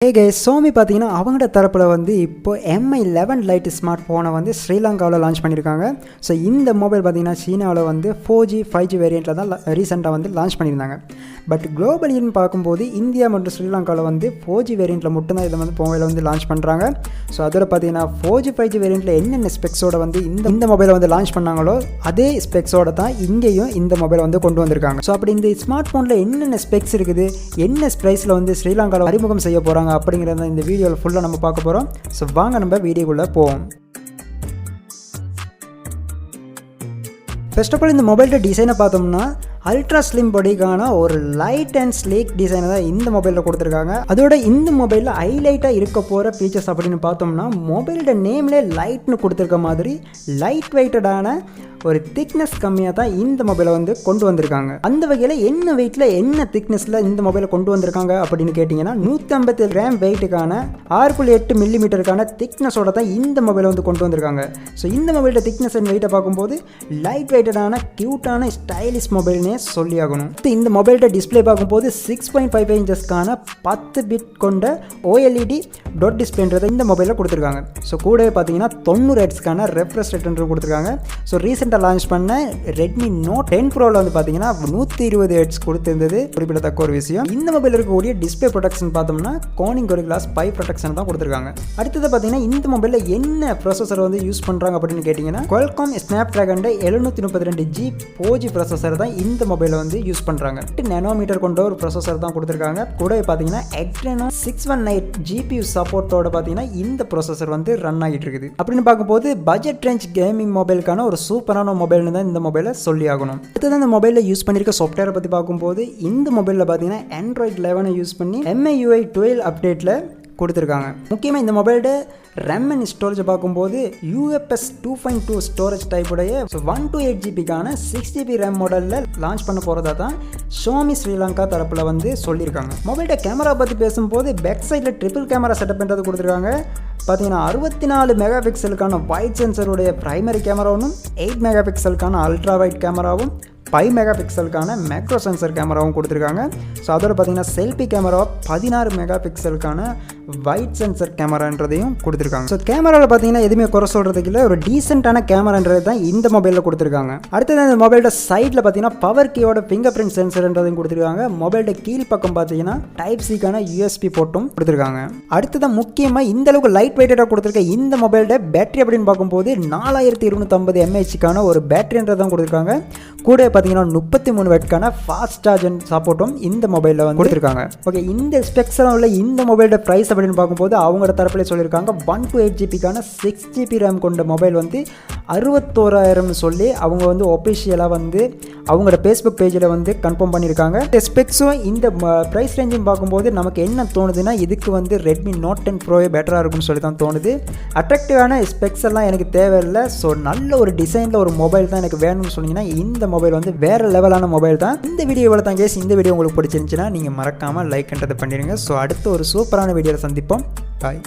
Hey guys, Xiaomi பார்த்தீங்கன்னா அவங்களோட தரப்புல வந்து இப்போ Mi 11 Lite ஸ்மார்ட் ஃபோனை வந்து ஸ்ரீலங்காவில் லான்ச் பண்ணியிருக்காங்க. ஸோ இந்த மொபைல் பார்த்தீங்கன்னா சீனாவில் வந்து 4G 5G வேரியண்ட்டில் தான் ரீசெண்டாக வந்து லான்ச் பண்ணியிருந்தாங்க. பட் குளோபலின்னு பார்க்கும்போது இந்தியா மற்றும் ஸ்ரீலங்காவில் வந்து 4G வேரியண்ட்டில் மட்டும்தான் இதை வந்து மொபைலை வந்து லான்ச் பண்ணுறாங்க. ஸோ அதோட பார்த்தீங்கன்னா 4G 5G வேரியண்ட்டில் என்னென்ன ஸ்பெக்ஸோட வந்து இந்த மொபைலை வந்து லான்ச் பண்ணாங்களோ அதே ஸ்பெக்ஸோட தான் இங்கேயும் இந்த மொபைலை வந்து கொண்டு வந்திருக்காங்க. ஸோ அப்படி இந்த ஸ்மார்ட் ஃபோனில் என்னென்ன ஸ்பெக்ஸ் இருக்குது, என்ன ப்ரைஸில் வந்து ஸ்ரீலங்காவில் அறிமுகம் செய்ய போகிறாங்க அப்படிங்கிறத இந்த வீடியோவில் ஃபுல்லாக நம்ம பார்க்க போகிறோம். ஸோ வாங்க நம்ம வீடியோக்குள்ளே போவோம். ஃபர்ஸ்ட் ஆஃப் ஆல் இந்த மொபைலோட டிசைனை பார்த்தோம்னா அல்ட்ரா ஸ்லிம் பாடிக்கான ஒரு லைட் அண்ட் ஸ்லீக் டிசைனை தான் இந்த மொபைலில் கொடுத்துருக்காங்க. அதோட இந்த மொபைலில் ஹைலைட்டாக இருக்க போகிற ஃபீச்சர்ஸ் அப்படின்னு பார்த்தோம்னா மொபைலோட நேம்லே லைட்னு கொடுத்துருக்க மாதிரி லைட் வெயிட்டடான ஒரு திக்னஸ் கம்மியாக தான் இந்த மொபைலை வந்து கொண்டு வந்திருக்காங்க. அந்த வகையில் என்ன வெயிட்டில் என்ன திக்னஸில் இந்த மொபைலை கொண்டு வந்திருக்காங்க அப்படின்னு கேட்டிங்கன்னா 150 கிராம் வெயிட்டுக்கான 6.8 மில்லிமீட்டருக்கான திக்னஸோட தான் இந்த மொபைலை வந்து கொண்டு வந்திருக்காங்க. ஸோ இந்த மொபைலோட திக்னஸ் அண்ட் வெயிட்டை பார்க்கும்போது லைட் வெயிட்டடான க்யூட்டான ஸ்டைலிஷ் மொபைல்னே சொல்லி ஆகணும். இந்த மொபைலோட டிஸ்பிளே பார்க்கும்போது 6.55 இன்ச்சஸ்க்கான 10 பிட் கொண்ட OLED டாட் டிஸ்பிளேன்றதை இந்த மொபைலில் கொடுத்துருக்காங்க. ஸோ கூடவே பார்த்தீங்கன்னா 90 ஹெர்ட்ஸ்க்கான ரெஃப்ரெஷ் ரேட் கொடுத்துருக்காங்க. ஸோ ரீசெண்டாக லான்ச் பண்ண Redmi Note 10 Proவில் வந்து பார்த்தீங்கன்னா 120 ஹெர்ட்ஸ் கொடுத்திருந்தது குறிப்பிடத்தக்க ஒரு விஷயம். இந்த மொபைல் இருக்கக்கூடிய டிஸ்பிளே ப்ரொடெக்ஷன் பார்த்தோம்னா கோனிங் Gorilla 5 ப்ரொடெக்ஷன் தான் கொடுத்துருக்காங்க. அடுத்தது பார்த்தீங்கன்னா இந்த மொபைலில் என்ன ப்ராசஸர் வந்து யூஸ் பண்ணுறாங்க அப்படின்னு கேட்டிங்கன்னா Qualcomm Snapdragon 732G 4G processor தான் இந்த மொபைலில் வந்து யூஸ் பண்ணுறாங்க. 8 நானோமீட்டர் கொண்ட ஒரு ப்ராசஸர் தான் கொடுத்துருக்காங்க. கூட பார்த்தீங்கன்னா Adreno 618 GPU சப்போர்ட்டோட பார்த்தீங்கன்னா இந்த ப்ராசஸர் வந்து ரன் ஆகிட்டு இருக்குது. அப்படின்னு பார்க்கும்போது பட்ஜெட் ரேஞ்ச் கேமிங் மொபைலுக்கான ஒரு சூப்பரான மொபைல்னு தான் இந்த மொபைலை சொல்லி ஆகணும். அடுத்தது இந்த மொபைலில் யூஸ் பண்ணியிருக்க சாஃப்ட்வேரை பற்றி பார்க்கும்போது இந்த மொபைலில் பார்த்தீங்கன்னா Android 11 யூஸ் பண்ணி MIUI 12 அப்டேட்டில் கொடுத்துருக்காங்க. முக்கியமாக இந்த மொபைலோட RAM அண்ட் ஸ்டோரேஜ் பார்க்கும்போது UFS 2.2 ஸ்டோரேஜ் டைப்புடைய 128 ஜிபிக்கான 6GB RAM மாடலில் லான்ச் பண்ண போகிறதா தான் Xiaomi ஸ்ரீலங்கா தரப்பில் வந்து சொல்லியிருக்காங்க. மொபைலோட கேமரா பற்றி பேசும்போது பேக் சைடில் ட்ரிபிள் கேமரா செட்டப் பண்ணுறது கொடுத்துருக்காங்க. பார்த்தீங்கன்னா 64 மெகா பிக்சலுக்கான வைட் சென்சருடைய பிரைமரி கேமரா ஒன்றும் 8 மெகா பிக்சலுக்கான அல்ட்ரா வைட் கேமராவும் 5 மெகா பிக்சலுக்கான மேக்ரோ சென்சர் கேமராவும் கொடுத்துருக்காங்க. ஸோ அதோட பார்த்தீங்கன்னா செல்ஃபி கேமரா 16 மெகா பிக்சலுக்கான வைட் சென்சர் கேமரான்றதையும் கொடுத்துருக்காங்க. ஸோ கேமராவில் பார்த்தீங்கன்னா எதுவுமே குறை சொல்கிறதுக்கு இல்லை, ஒரு டீசென்ட்டான கேமரான்றது தான் இந்த மொபைலில் கொடுத்துருக்காங்க. அடுத்தது இந்த மொபைலோட சைடில் பார்த்தீங்கன்னா பவர் கீயோட ஃபிங்கர் பிரிண்ட் சென்சர்ன்றதையும் கொடுத்துருக்காங்க. மொபைலோட கீழ் பக்கம் பார்த்தீங்கன்னா டைப் சிக்கான USB போர்ட்டும் கொடுத்துருக்காங்க. அடுத்ததான் முக்கியமாக இந்த அளவுக்கு லைட் வெயிட்டடாக கொடுத்துருக்க இந்த மொபைலோட பேட்டரி அப்படின்னு பார்க்கும்போது 4250 mAhக்கான ஒரு பேட்டரின்றதான் கொடுத்துருக்காங்க. கூட பார்த்தீங்கன்னா 33 வாட்க்கான ஃபாஸ்ட் சார்ஜிங் சப்போர்ட்டும் இந்த மொபைலில் வந்து கொடுத்துருக்காங்க. ஓகே, இந்த ஸ்பெக்ஸ்லாம் உள்ள இந்த மொபைலோட ப்ரைஸ் அப்படின்னு பார்க்கும்போது அவங்களோட தரப்பில் சொல்லியிருக்காங்க 128 ஜிபிக்கான 6GB RAM கொண்ட மொபைல் வந்து 61,000 சொல்லி அவங்க வந்து ஒஃபிஷியலாக வந்து அவங்களோட ஃபேஸ்புக் பேஜில் வந்து கன்ஃபார்ம் பண்ணியிருக்காங்க. இந்த ஸ்பெக்ஸும் இந்த ப்ரைஸ் ரேஞ்சும் பார்க்கும்போது நமக்கு என்ன தோணுதுன்னா இதுக்கு வந்து Redmi Note 10 Pro பெட்டராக இருக்கும்னு சொல்லி தான் தோணுது. அட்ராக்டிவான ஸ்பெக்ஸ் எல்லாம் எனக்கு தேவையில்லை. ஸோ நல்ல ஒரு டிசைனில் ஒரு மொபைல் தான் எனக்கு வேணும்னு சொன்னீங்கன்னா இந்த மொபைல் வந்து வேறு லெவலான மொபைல் தான். இந்த வீடியோவில் தான் கேஸ், இந்த வீடியோ உங்களுக்கு பிடிச்சிருந்துச்சுன்னா நீங்கள் மறக்காமல் லைக்ன்றதை பண்ணிடுங்க. ஸோ அடுத்து ஒரு சூப்பரான வீடியோவில் சந்திப்போம். பாய்.